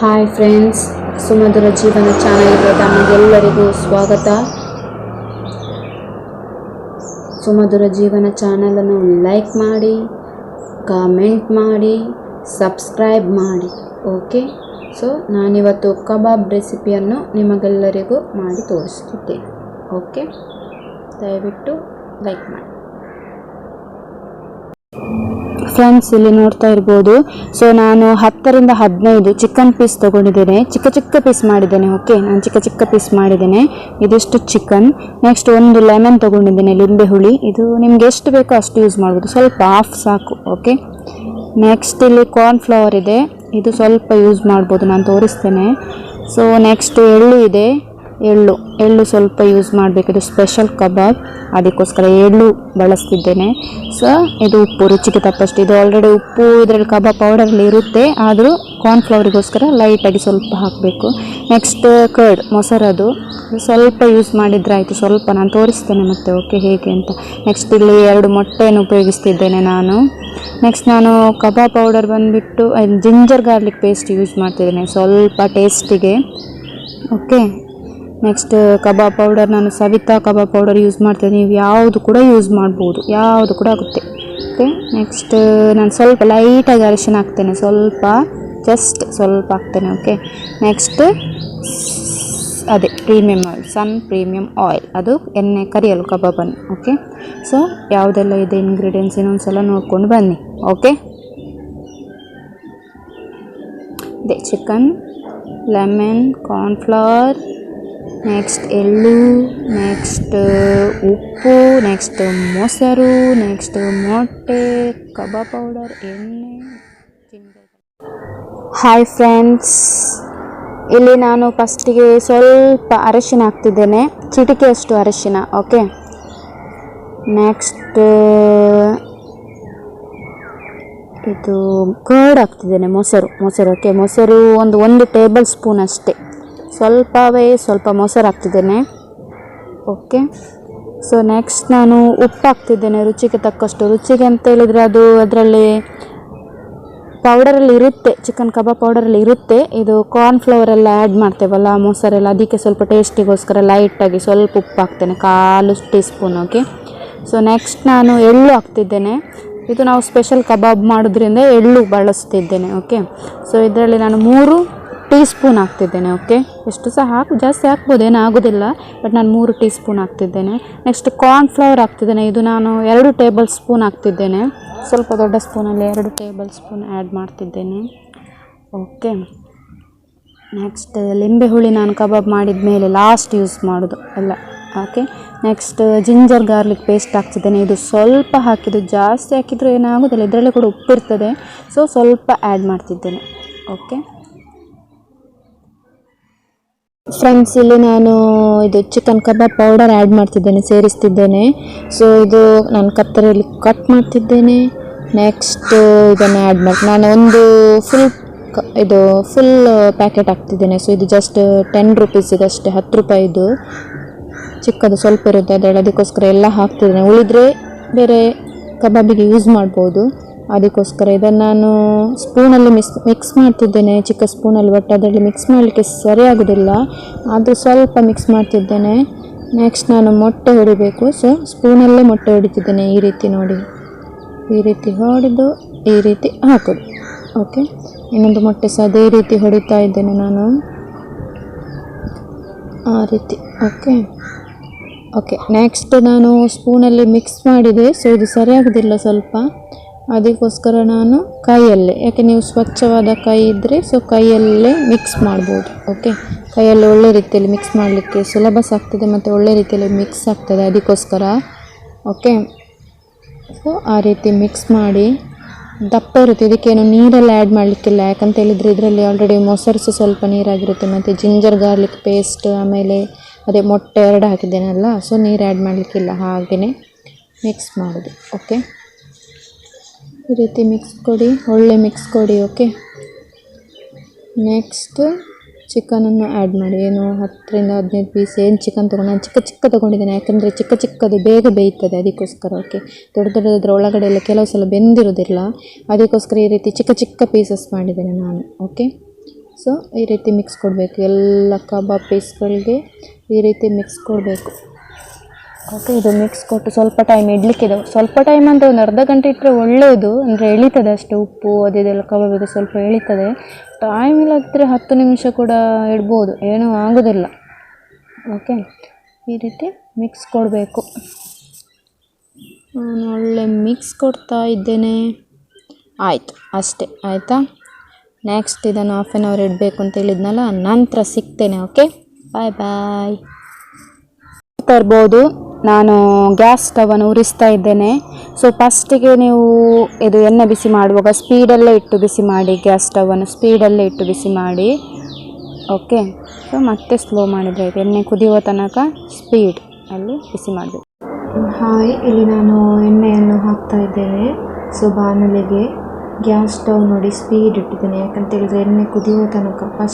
Hi friends, ಸುಮಧುರ ಜೀವನ ಚಾನಲ್ಗೆ ತಮಗೆಲ್ಲರಿಗೂ ಸ್ವಾಗತ. ಸುಮಧುರ ಜೀವನ ಚಾನಲನ್ನು ಲೈಕ್ ಮಾಡಿ, ಕಾಮೆಂಟ್ ಮಾಡಿ, ಸಬ್ಸ್ಕ್ರೈಬ್ ಮಾಡಿ. ಓಕೆ, ಸೊ ನಾನಿವತ್ತು ಕಬಾಬ್ ರೆಸಿಪಿಯನ್ನು ನಿಮಗೆಲ್ಲರಿಗೂ ಮಾಡಿ ತೋರಿಸ್ತಿದ್ದೇನೆ. ಓಕೆ, ದಯವಿಟ್ಟು ಲೈಕ್ ಮಾಡಿ. ಫ್ರೆಂಡ್ಸ್, ಇಲ್ಲಿ ನೋಡ್ತಾ ಇರ್ಬೋದು. ಸೊ ನಾನು 10 ರಿಂದ 15 ಚಿಕನ್ ಪೀಸ್ ತೊಗೊಂಡಿದ್ದೇನೆ. ಚಿಕ್ಕ ಪೀಸ್ ಮಾಡಿದ್ದೇನೆ. ಓಕೆ, ನಾನು ಚಿಕ್ಕ ಪೀಸ್ ಮಾಡಿದ್ದೇನೆ. ಇದಿಷ್ಟು ಚಿಕನ್. ನೆಕ್ಸ್ಟ್ ಒಂದು ಲೆಮನ್ ತೊಗೊಂಡಿದ್ದೇನೆ, ಲಿಂಬೆ ಹುಳಿ. ಇದು ನಿಮ್ಗೆ ಎಷ್ಟು ಬೇಕೋ ಅಷ್ಟು ಯೂಸ್ ಮಾಡ್ಬೋದು, ಸ್ವಲ್ಪ ಹಾಫ್ ಸಾಕು. ಓಕೆ, ನೆಕ್ಸ್ಟ್ ಇಲ್ಲಿ ಕಾರ್ನ್ಫ್ಲವರ್ ಇದೆ, ಇದು ಸ್ವಲ್ಪ ಯೂಸ್ ಮಾಡ್ಬೋದು, ನಾನು ತೋರಿಸ್ತೇನೆ. ಸೊ ನೆಕ್ಸ್ಟ್ ಎಳ್ಳು ಇದೆ, ಎಳ್ಳು ಸ್ವಲ್ಪ ಯೂಸ್ ಮಾಡಬೇಕು, ಇದು ಸ್ಪೆಷಲ್ ಕಬಾಬ್, ಅದಕ್ಕೋಸ್ಕರ ಎಳ್ಳು ಬಳಸ್ತಿದ್ದೇನೆ. ಸೊ ಇದು ಉಪ್ಪು, ರುಚಿಗೆ ತಕ್ಕಷ್ಟು. ಇದು ಆಲ್ರೆಡಿ ಉಪ್ಪು ಇದರಲ್ಲಿ ಕಬಾಬ್ ಪೌಡರಲ್ಲಿ ಇರುತ್ತೆ, ಆದರೂ ಕಾರ್ನ್ಫ್ಲವರಿಗೋಸ್ಕರ ಲೈಟಾಗಿ ಸ್ವಲ್ಪ ಹಾಕಬೇಕು. ನೆಕ್ಸ್ಟ್ ಕರ್ಡ್, ಮೊಸರದು ಸ್ವಲ್ಪ ಯೂಸ್ ಮಾಡಿದರೆ ಆಯಿತು, ಸ್ವಲ್ಪ ನಾನು ತೋರಿಸ್ತೇನೆ ಮತ್ತೆ. ಓಕೆ, ಹೇಗೆ ಅಂತ. ನೆಕ್ಸ್ಟ್ ಇಲ್ಲಿ 2 ಮೊಟ್ಟೆಯನ್ನು ಉಪಯೋಗಿಸ್ತಿದ್ದೇನೆ ನಾನು. ನೆಕ್ಸ್ಟ್ ನಾನು ಕಬಾಬ್ ಪೌಡರ್ ಬಂದುಬಿಟ್ಟು ಜಿಂಜರ್ ಗಾರ್ಲಿಕ್ ಪೇಸ್ಟ್ ಯೂಸ್ ಮಾಡ್ತಿದ್ದೇನೆ, ಸ್ವಲ್ಪ ಟೇಸ್ಟಿಗೆ. ಓಕೆ, ನೆಕ್ಸ್ಟ್ ಕಬಾಬ್ ಪೌಡರ್ ನಾನು ಸವಿತಾ ಕಬಾಬ್ ಪೌಡರ್ ಯೂಸ್ ಮಾಡ್ತೇನೆ. ನೀವು ಯಾವುದು ಕೂಡ ಯೂಸ್ ಮಾಡ್ಬೋದು, ಯಾವುದು ಕೂಡ ಆಗುತ್ತೆ. ಓಕೆ, ನೆಕ್ಸ್ಟ್ ನಾನು ಸ್ವಲ್ಪ ಲೈಟಾಗಿ ಅರಿಶಿನ ಹಾಕ್ತೇನೆ, ಜಸ್ಟ್ ಸ್ವಲ್ಪ ಹಾಕ್ತೇನೆ. ಓಕೆ, ನೆಕ್ಸ್ಟ್ ಅದೇ ಪ್ರೀಮಿಯಮ್ ಆಯಿಲ್, ಸನ್ ಪ್ರೀಮಿಯಮ್ ಆಯಿಲ್, ಅದು ಎಣ್ಣೆ ಕರಿಯಲು ಕಬಾಬನ್ನು. ಓಕೆ, ಸೊ ಯಾವುದೆಲ್ಲ ಇದೆ ಇಂಗ್ರೀಡಿಯೆಂಟ್ಸ್ ಇನ್ನೊಂದು ಸಲ ನೋಡ್ಕೊಂಡು ಬನ್ನಿ. ಓಕೆ, ಅದೇ ಚಿಕನ್, ಲೆಮನ್, ಕಾರ್ನ್ಫ್ಲವರ್, ನೆಕ್ಸ್ಟ್ ಎಳ್ಳು, ನೆಕ್ಸ್ಟ್ ಉಪ್ಪು, ನೆಕ್ಸ್ಟ್ ಮೊಸರು, ನೆಕ್ಸ್ಟ್ ಮೊಟ್ಟೆ, ಕಬಾಬ್ ಪೌಡರ್, ಎಣ್ಣೆ. ಹಾಯ್ ಫ್ರೆಂಡ್ಸ್, ಇಲ್ಲಿ ನಾನು ಫಸ್ಟಿಗೆ ಸ್ವಲ್ಪ ಅರಿಶಿನ ಹಾಕ್ತಿದ್ದೇನೆ, ಚಿಟಿಕೆಯಷ್ಟು ಅರಿಶಿನ. ಓಕೆ, ನೆಕ್ಸ್ಟ್ ಇದು ಕರ್ಡ್ ಹಾಕ್ತಿದ್ದೇನೆ, ಮೊಸರು. ಓಕೆ, ಮೊಸರು ಒಂದು ಟೇಬಲ್ ಸ್ಪೂನ್ ಅಷ್ಟೇ, ಸ್ವಲ್ಪ ಮೊಸರು ಹಾಕ್ತಿದ್ದೇನೆ. ಓಕೆ, ಸೊ ನೆಕ್ಸ್ಟ್ ನಾನು ಉಪ್ಪು ಹಾಕ್ತಿದ್ದೇನೆ ರುಚಿಗೆ ತಕ್ಕಷ್ಟು. ರುಚಿಗೆ ಅಂತ ಹೇಳಿದರೆ ಅದು ಅದರಲ್ಲಿ ಪೌಡರಲ್ಲಿ ಇರುತ್ತೆ, ಚಿಕನ್ ಕಬಾಬ್ ಪೌಡರಲ್ಲಿ ಇರುತ್ತೆ. ಇದು ಕಾರ್ನ್ಫ್ಲವರೆಲ್ಲ ಆ್ಯಡ್ ಮಾಡ್ತೇವಲ್ಲ, ಮೊಸರೆಲ್ಲ, ಅದಕ್ಕೆ ಸ್ವಲ್ಪ ಟೇಸ್ಟಿಗೋಸ್ಕರ ಲೈಟಾಗಿ ಸ್ವಲ್ಪ ಉಪ್ಪು ಹಾಕ್ತೇನೆ, 1/4 tea spoon. Okay, so next ನಾನು ಎಳ್ಳು ಹಾಕ್ತಿದ್ದೇನೆ. ಇದು ನಾವು ಸ್ಪೆಷಲ್ ಕಬಾಬ್ ಮಾಡೋದ್ರಿಂದ ಎಳ್ಳು ಬಳಸ್ತಿದ್ದೇನೆ. ಓಕೆ, ಸೊ ಇದರಲ್ಲಿ ನಾನು 3 ಟೀ ಸ್ಪೂನ್ ಹಾಕ್ತಿದ್ದೇನೆ. ಓಕೆ, ಎಷ್ಟು ಸಹ ಜಾಸ್ತಿ ಹಾಕ್ಬೋದು, ಏನಾಗೋದಿಲ್ಲ, ಬಟ್ ನಾನು 3 ಟೀ ಸ್ಪೂನ್ ಹಾಕ್ತಿದ್ದೇನೆ. ನೆಕ್ಸ್ಟ್ ಕಾರ್ನ್ಫ್ಲವರ್ ಹಾಕ್ತಿದ್ದೇನೆ, ಇದು ನಾನು 2 ಟೇಬಲ್ ಸ್ಪೂನ್ ಹಾಕ್ತಿದ್ದೇನೆ, ಸ್ವಲ್ಪ ದೊಡ್ಡ ಸ್ಪೂನಲ್ಲಿ 2 ಟೇಬಲ್ ಸ್ಪೂನ್ ಆ್ಯಡ್ ಮಾಡ್ತಿದ್ದೇನೆ. ಓಕೆ, ನೆಕ್ಸ್ಟ್ ಲಿಂಬೆ ಹುಳಿ ನಾನು ಕಬಾಬ್ ಮಾಡಿದ ಮೇಲೆ ಲಾಸ್ಟ್ ಯೂಸ್ ಮಾಡೋದು ಎಲ್ಲ. Okay, next ginger garlic paste ಹಾಕ್ತಿದ್ದೇನೆ, ಇದು ಸ್ವಲ್ಪ ಹಾಕಿದ್ದು, ಜಾಸ್ತಿ ಹಾಕಿದರೂ ಏನಾಗೋದಿಲ್ಲ, ಇದರಲ್ಲೇ ಕೂಡ ಉಪ್ಪಿರ್ತದೆ, ಸೊ ಸ್ವಲ್ಪ ಆ್ಯಡ್ ಮಾಡ್ತಿದ್ದೇನೆ. ಓಕೆ ಫ್ರೆಂಡ್ಸ್, ಇಲ್ಲಿ ನಾನು ಇದು ಚಿಕನ್ ಕಬಾಬ್ ಪೌಡರ್ ಆ್ಯಡ್ ಮಾಡ್ತಿದ್ದೇನೆ, ಸೇರಿಸ್ತಿದ್ದೇನೆ. ಸೊ ಇದು ನಾನು ಕತ್ತರಿಯಲ್ಲಿ ಕಟ್ ಮಾಡ್ತಿದ್ದೇನೆ. ನೆಕ್ಸ್ಟ್ ಇದನ್ನು ಆ್ಯಡ್ ಮಾಡಿ ನಾನು ಒಂದು ಫುಲ್ ಪ್ಯಾಕೆಟ್ ಹಾಕ್ತಿದ್ದೇನೆ. ಸೊ ಇದು ಜಸ್ಟ್ 10 ರುಪೀಸ್ ಇದಷ್ಟೇ, 10 ರೂಪಾಯಿದು ಚಿಕ್ಕದು ಸ್ವಲ್ಪ ಇರುತ್ತೆ, ಅದಕ್ಕೋಸ್ಕರ ಎಲ್ಲ ಹಾಕ್ತಿದ್ದೇನೆ. ಉಳಿದರೆ ಬೇರೆ ಕಬಾಬಿಗೆ ಯೂಸ್ ಮಾಡ್ಬೋದು, ಅದಕ್ಕೋಸ್ಕರ ಇದನ್ನು ನಾನು ಸ್ಪೂನಲ್ಲಿ ಮಿಕ್ಸ್ ಮಾಡ್ತಿದ್ದೇನೆ, ಚಿಕ್ಕ ಸ್ಪೂನಲ್ಲಿ. ಬಟ್ ಅದರಲ್ಲಿ ಮಿಕ್ಸ್ ಮಾಡಲಿಕ್ಕೆ ಸರಿಯಾಗೋದಿಲ್ಲ, ಆದರೂ ಸ್ವಲ್ಪ ಮಿಕ್ಸ್ ಮಾಡ್ತಿದ್ದೇನೆ. ನೆಕ್ಸ್ಟ್ ನಾನು ಮೊಟ್ಟೆ ಹೊಡಿಬೇಕು, ಸೊ ಸ್ಪೂನಲ್ಲೇ ಮೊಟ್ಟೆ ಹೊಡಿತಿದ್ದೇನೆ. ಈ ರೀತಿ ನೋಡಿ, ಈ ರೀತಿ ಹೊಡೆದು ಈ ರೀತಿ ಹಾಕೋದು. ಓಕೆ, ಇನ್ನೊಂದು ಮೊಟ್ಟೆ ಸಹ ಅದೇ ರೀತಿ ಹೊಡಿತಾ ಇದ್ದೇನೆ ನಾನು, ಆ ರೀತಿ. ಓಕೆ, ನೆಕ್ಸ್ಟ್ ನಾನು ಸ್ಪೂನಲ್ಲಿ ಮಿಕ್ಸ್ ಮಾಡಿದೆ. ಸೊ ಇದು ಸರಿಯಾಗೋದಿಲ್ಲ ಸ್ವಲ್ಪ, ಅದಕ್ಕೋಸ್ಕರ ನಾನು ಕೈಯಲ್ಲೇ, ಯಾಕೆ ನೀವು ಸ್ವಚ್ಛವಾದ ಕೈ ಇದ್ದರೆ ಸೊ ಕೈಯಲ್ಲೇ ಮಿಕ್ಸ್ ಮಾಡ್ಬೋದು. ಓಕೆ, ಕೈಯಲ್ಲಿ ಒಳ್ಳೆ ರೀತಿಯಲ್ಲಿ ಮಿಕ್ಸ್ ಮಾಡಲಿಕ್ಕೆ ಸುಲಭ ಆಗ್ತದೆ ಮತ್ತು ಒಳ್ಳೆ ರೀತಿಯಲ್ಲಿ ಮಿಕ್ಸ್ ಆಗ್ತದೆ, ಅದಕ್ಕೋಸ್ಕರ. ಓಕೆ, ಸೊ ಆ ರೀತಿ ಮಿಕ್ಸ್ ಮಾಡಿ, ದಪ್ಪ ಇರುತ್ತೆ, ಇದಕ್ಕೇನು ನೀರೆಲ್ಲ ಆ್ಯಡ್ ಮಾಡಲಿಕ್ಕಿಲ್ಲ. ಯಾಕಂತ ಹೇಳಿದರೆ ಇದರಲ್ಲಿ ಆಲ್ರೆಡಿ ಮೊಸರು ಸಹ ಸ್ವಲ್ಪ ನೀರಾಗಿರುತ್ತೆ, ಮತ್ತು ಜಿಂಜರ್ ಗಾರ್ಲಿಕ್ ಪೇಸ್ಟ್, ಆಮೇಲೆ ಅದೇ ಮೊಟ್ಟೆ 2 ಹಾಕಿದ್ದೇನಲ್ಲ, ಸೊ ನೀರು ಆ್ಯಡ್ ಮಾಡಲಿಕ್ಕಿಲ್ಲ, ಹಾಗೆಯೇ ಮಿಕ್ಸ್ ಮಾಡೋದು. ಓಕೆ, ಈ ರೀತಿ ಒಳ್ಳೆ ಮಿಕ್ಸ್ ಕೊಡಿ. ಓಕೆ, ನೆಕ್ಸ್ಟ್ ಚಿಕನನ್ನು ಆ್ಯಡ್ ಮಾಡಿ. 10 ರಿಂದ 15 ಪೀಸ್ ಏನು ಚಿಕನ್ ತೊಗೊಂಡು, ನಾನು ಚಿಕ್ಕ ತೊಗೊಂಡಿದ್ದೇನೆ, ಯಾಕಂದರೆ ಚಿಕ್ಕದು ಬೇಗ ಬೇಯ್ತದೆ, ಅದಕ್ಕೋಸ್ಕರ. ಓಕೆ, ದೊಡ್ಡದ್ರ ಒಳಗಡೆ ಎಲ್ಲ ಕೆಲವು ಸಲ ಬೆಂದಿರೋದಿಲ್ಲ, ಅದಕ್ಕೋಸ್ಕರ ಈ ರೀತಿ ಚಿಕ್ಕ ಪೀಸಸ್ ಮಾಡಿದ್ದೇನೆ ನಾನು. ಓಕೆ, ಸೊ ಈ ರೀತಿ ಮಿಕ್ಸ್ ಕೊಡಬೇಕು, ಎಲ್ಲ ಕಬಾಬ್ ಪೀಸ್ಗಳಿಗೆ ಈ ರೀತಿ ಮಿಕ್ಸ್ ಕೊಡಬೇಕು. ಓಕೆ, ಇದು ಮಿಕ್ಸ್ ಕೊಟ್ಟು ಸ್ವಲ್ಪ ಟೈಮ್ ಇಡಲಿಕ್ಕಿದೆ. ಸ್ವಲ್ಪ ಟೈಮ್ ಅಂತ ಒಂದು ಅರ್ಧ ಗಂಟೆ ಇಟ್ಟರೆ ಒಳ್ಳೆಯದು, ಅಂದರೆ ಎಳಿತದೆ ಅಷ್ಟೇ, ಉಪ್ಪು ಅದೆಲ್ಲ ಕಬಾಬಿಗೆ ಸ್ವಲ್ಪ ಎಳಿತದೆ. ಟೈಮ್ ಇಲ್ಲದ್ರೆ 10 ನಿಮಿಷ ಕೂಡ ಇಡ್ಬೋದು, ಏನೂ ಆಗೋದಿಲ್ಲ. ಓಕೆ, ಈ ರೀತಿ ಮಿಕ್ಸ್ ಕೊಡಬೇಕು. ನಾನು ಒಳ್ಳೆ ಮಿಕ್ಸ್ ಕೊಡ್ತಾ ಇದ್ದೇನೆ. ಆಯಿತು, ಅಷ್ಟೇ ಆಯಿತಾ. ನೆಕ್ಸ್ಟ್ ಇದನ್ನು 1/2 ಅವರ್ ಇಡಬೇಕು ಅಂತ ಹೇಳಿದ್ನಲ್ಲ, ನಂತರ ಸಿಗ್ತೇನೆ. ಓಕೆ, ಬಾಯ್ ಬಾಯ್. ನೋಡ್ತಾ ಇರ್ಬೋದು, ನಾನು ಗ್ಯಾಸ್ ಸ್ಟವನ್ನು ಉರಿಸ್ತಾ ಇದ್ದೇನೆ. ಸೊ ಫಸ್ಟಿಗೆ ನೀವು ಇದು ಎಣ್ಣೆ ಬಿಸಿ ಮಾಡುವಾಗ ಸ್ಪೀಡಲ್ಲೇ ಇಟ್ಟು ಬಿಸಿ ಮಾಡಿ, ಗ್ಯಾಸ್ ಸ್ಟವನ್ನು ಸ್ಪೀಡಲ್ಲೇ ಇಟ್ಟು ಬಿಸಿ ಮಾಡಿ. ಓಕೆ, ಸೊ ಮತ್ತೆ ಸ್ಲೋ ಮಾಡಿದರೆ ಆಯಿತು. ಎಣ್ಣೆ ಕುದಿಯುವ ತನಕ ಸ್ಪೀಡ್ ಅಲ್ಲಿ ಬಿಸಿ ಮಾಡಬೇಕು. ಹಾಯ್, ಇಲ್ಲಿ ನಾನು ಎಣ್ಣೆಯನ್ನು ಹಾಕ್ತಾ ಇದ್ದೇನೆ. ಸೊ ಬಾಣಲೆಗೆ ಗ್ಯಾಸ್ ಸ್ಟವ್ ನೋಡಿ ಸ್ಪೀಡ್ ಇಟ್ಟಿದ್ದೇನೆ, ಯಾಕಂತೇಳಿದರೆ ಎಣ್ಣೆ ಕುದಿಯುವ ತನಕ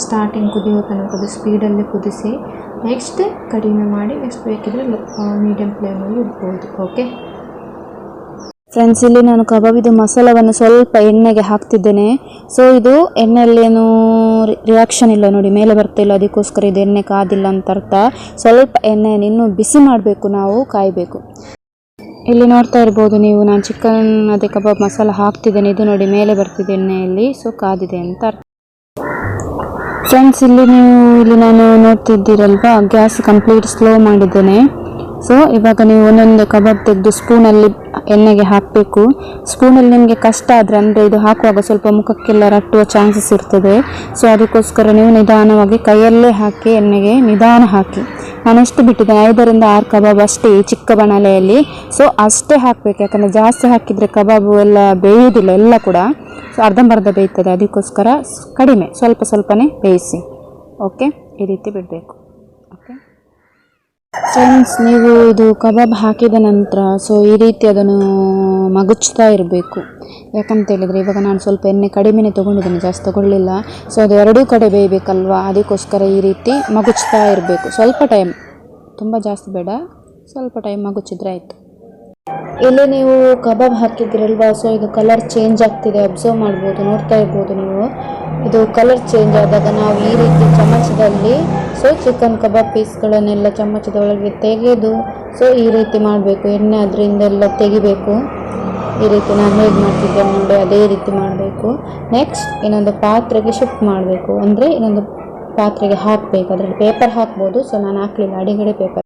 ಸ್ಟಾರ್ಟಿಂಗ್ ಕುದಿಯುವ ತನಕ ಅದು ಸ್ಪೀಡಲ್ಲೇ ಕುದಿಸಿ, ನೆಕ್ಸ್ಟ್ ಕಡಿಮೆ ಮಾಡಿ, ನೆಕ್ಸ್ಟ್ ಬೇಕಿದ್ರೆ ಮೀಡಿಯಮ್ ಫ್ಲೇಮಲ್ಲಿ ಇಡ್ಬೋದು. ಓಕೆ ಫ್ರೆಂಡ್ಸ್, ಇಲ್ಲಿ ನಾನು ಕಬಾಬಿದು ಮಸಾಲವನ್ನು ಸ್ವಲ್ಪ ಎಣ್ಣೆಗೆ ಹಾಕ್ತಿದ್ದೇನೆ. ಸೊ ಇದು ಎಣ್ಣೆಯಲ್ಲೇನು ರಿಯಾಕ್ಷನ್ ಇಲ್ಲ ನೋಡಿ, ಮೇಲೆ ಬರ್ತಿಲ್ಲ, ಅದಕ್ಕೋಸ್ಕರ ಇದು ಎಣ್ಣೆ ಕಾದಿಲ್ಲ ಅಂತ ಅರ್ಥ. ಸ್ವಲ್ಪ ಎಣ್ಣೆಯನ್ನು ಇನ್ನೂ ಬಿಸಿ ಮಾಡಬೇಕು, ನಾವು ಕಾಯಬೇಕು. ಇಲ್ಲಿ ನೋಡ್ತಾ ಇರ್ಬೋದು ನೀವು, ನಾನು ಚಿಕನ್ ಅದೇ ಕಬಾಬ್ ಮಸಾಲ ಹಾಕ್ತಿದ್ದೇನೆ. ಇದು ನೋಡಿ ಮೇಲೆ ಬರ್ತಿದೆ ಎಣ್ಣೆಯಲ್ಲಿ, ಸೊ ಕಾದಿದೆ ಅಂತ ಅರ್ಥ. ಫ್ರೆಂಡ್ಸ್, ಇಲ್ಲಿ ನಾನು ನೋಡ್ತಿದ್ದೀರಲ್ವಾ, ಗ್ಯಾಸ್ ಕಂಪ್ಲೀಟ್ ಸ್ಲೋ ಮಾಡಿದ್ದೇನೆ. ಸೊ ಇವಾಗ ನೀವು ಒಂದೊಂದು ಕಬಾಬ್ ತೆಗೆದು ಸ್ಪೂನಲ್ಲಿ ಎಣ್ಣೆಗೆ ಹಾಕಬೇಕು. ಸ್ಪೂನಲ್ಲಿ ನಿಮಗೆ ಕಷ್ಟ ಆದರೆ, ಅಂದರೆ ಇದು ಹಾಕುವಾಗ ಸ್ವಲ್ಪ ಮುಖಕ್ಕೆಲ್ಲ ರಟ್ಟುವ ಚಾನ್ಸಸ್ ಇರ್ತದೆ. ಸೊ ಅದಕ್ಕೋಸ್ಕರ ನೀವು ನಿಧಾನವಾಗಿ ಕೈಯಲ್ಲೇ ಹಾಕಿ ಎಣ್ಣೆಗೆ ನಿಧಾನ ಹಾಕಿ. ನಾನು ಎಷ್ಟು ಬಿಟ್ಟಿದ್ದೇನೆ, 5ರಿಂದ 6 ಕಬಾಬ್ ಅಷ್ಟೇ ಈ ಚಿಕ್ಕ ಬಾಣಲೆಯಲ್ಲಿ. ಸೊ ಅಷ್ಟೇ ಹಾಕಬೇಕು, ಯಾಕಂದರೆ ಜಾಸ್ತಿ ಹಾಕಿದರೆ ಕಬಾಬು ಎಲ್ಲ ಬೇಯುವುದಿಲ್ಲ, ಎಲ್ಲ ಕೂಡ ಸೊ ಅರ್ಧಂಬರ್ಧ ಬೇಯ್ತದೆ. ಅದಕ್ಕೋಸ್ಕರ ಕಡಿಮೆ ಸ್ವಲ್ಪನೇ ಬೇಯಿಸಿ. ಓಕೆ, ಈ ರೀತಿ ಬಿಡಬೇಕು. ಓಕೆ ಫ್ರೆಂಡ್ಸ್, ನೀವು ಇದು ಕಬಾಬ್ ಹಾಕಿದ ನಂತರ ಸೊ ಈ ರೀತಿ ಅದನ್ನು ಮಗುಚ್ತಾ ಇರಬೇಕು. ಯಾಕಂತೇಳಿದರೆ ಇವಾಗ ನಾನು ಸ್ವಲ್ಪ ಎಣ್ಣೆ ಕಡಿಮೆನೇ ತೊಗೊಂಡಿದ್ದೇನೆ, ಜಾಸ್ತಿ ತೊಗೊಳ್ಳಿಲ್ಲ. ಸೊ ಅದು ಎರಡೂ ಕಡೆ ಬೇಯಬೇಕಲ್ವ, ಅದಕ್ಕೋಸ್ಕರ ಈ ರೀತಿ ಮಗುಚ್ತಾ ಇರಬೇಕು. ಸ್ವಲ್ಪ ಟೈಮ್, ತುಂಬ ಜಾಸ್ತಿ ಬೇಡ, ಸ್ವಲ್ಪ ಟೈಮ್ ಮಗುಚಿದ್ರೆ ಆಯಿತು. ಇಲ್ಲಿ ನೀವು ಕಬಾಬ್ ಹಾಕಿದ್ದೀರಲ್ವಾ, ಸೊ ಇದು ಕಲರ್ ಚೇಂಜ್ ಆಗ್ತಿದೆ, ಅಬ್ಸರ್ವ್ ಮಾಡ್ಬೋದು, ನೋಡ್ತಾ ಇರ್ಬೋದು ನೀವು. ಇದು ಕಲರ್ ಚೇಂಜ್ ಆದಾಗ ನಾವು ಈ ರೀತಿ ಚಮಚದಲ್ಲಿ ಸೊ ಚಿಕನ್ ಕಬಾಬ್ ಪೀಸ್ಗಳನ್ನೆಲ್ಲ ಚಮಚದ ಒಳಗೆ ತೆಗೆದು ಸೊ ಈ ರೀತಿ ಮಾಡಬೇಕು. ಎಣ್ಣೆ ಅದರಿಂದೆಲ್ಲ ತೆಗಿಬೇಕು. ಈ ರೀತಿ ನಾನು ಹೇಗೆ ಮಾಡ್ತಿದ್ದೇನೆ ನೋಡಿ, ಅದೇ ರೀತಿ ಮಾಡಬೇಕು. ನೆಕ್ಸ್ಟ್ ಇನ್ನೊಂದು ಪಾತ್ರೆಗೆ ಶಿಫ್ಟ್ ಮಾಡಬೇಕು, ಅಂದರೆ ಇನ್ನೊಂದು ಪಾತ್ರೆಗೆ ಹಾಕಬೇಕು. ಅದರಲ್ಲಿ ಪೇಪರ್ ಹಾಕ್ಬೋದು, ಸೊ ನಾನು ಹಾಕಲಿಲ್ಲ, ಅಡಿಗಡೆ ಪೇಪರ್